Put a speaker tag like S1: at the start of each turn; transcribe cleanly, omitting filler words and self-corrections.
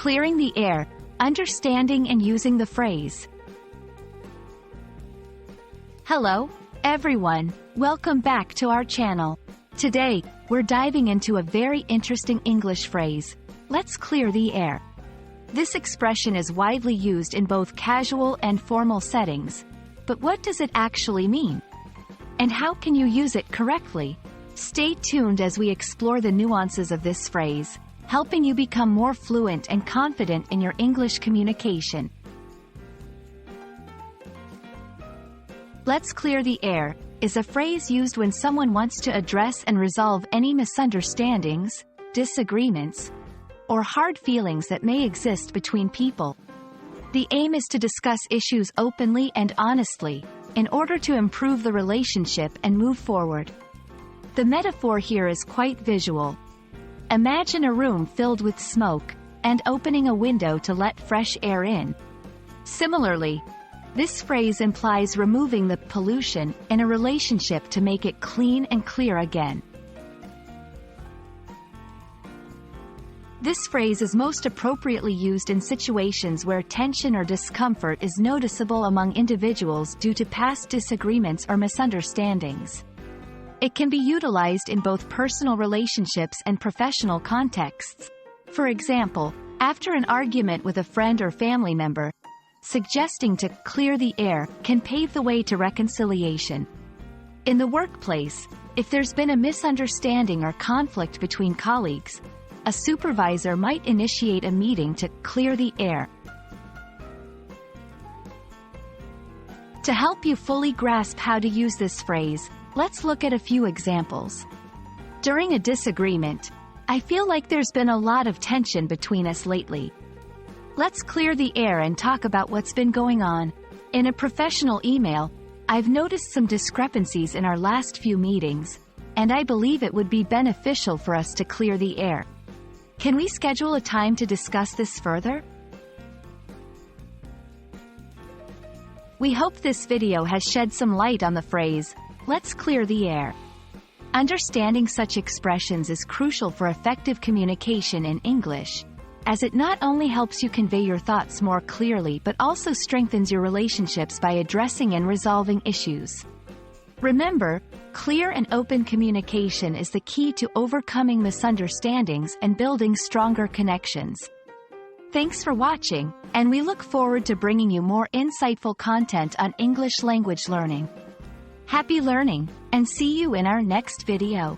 S1: Clearing the air, understanding and using the phrase. Hello, everyone. Welcome back to our channel. Today, we're diving into a very interesting English phrase. Let's clear the air. This expression is widely used in both casual and formal settings. But what does it actually mean? And how can you use it correctly? Stay tuned as we explore the nuances of this phrase, helping you become more fluent and confident in your English communication. Let's clear the air is a phrase used when someone wants to address and resolve any misunderstandings, disagreements, or hard feelings that may exist between people. The aim is to discuss issues openly and honestly, in order to improve the relationship and move forward. The metaphor here is quite visual. Imagine a room filled with smoke, and opening a window to let fresh air in. Similarly, this phrase implies removing the pollution in a relationship to make it clean and clear again. This phrase is most appropriately used in situations where tension or discomfort is noticeable among individuals due to past disagreements or misunderstandings. It can be utilized in both personal relationships and professional contexts. For example, after an argument with a friend or family member, suggesting to clear the air can pave the way to reconciliation. In the workplace, if there's been a misunderstanding or conflict between colleagues, a supervisor might initiate a meeting to clear the air. To help you fully grasp how to use this phrase, let's look at a few examples. During a disagreement, I feel like there's been a lot of tension between us lately. Let's clear the air and talk about what's been going on. In a professional email, I've noticed some discrepancies in our last few meetings, and I believe it would be beneficial for us to clear the air. Can we schedule a time to discuss this further? We hope this video has shed some light on the phrase, "Let's clear the air." Understanding such expressions is crucial for effective communication in English, as it not only helps you convey your thoughts more clearly but also strengthens your relationships by addressing and resolving issues. Remember, clear and open communication is the key to overcoming misunderstandings and building stronger connections. Thanks for watching, and we look forward to bringing you more insightful content on English language learning. Happy learning, and see you in our next video.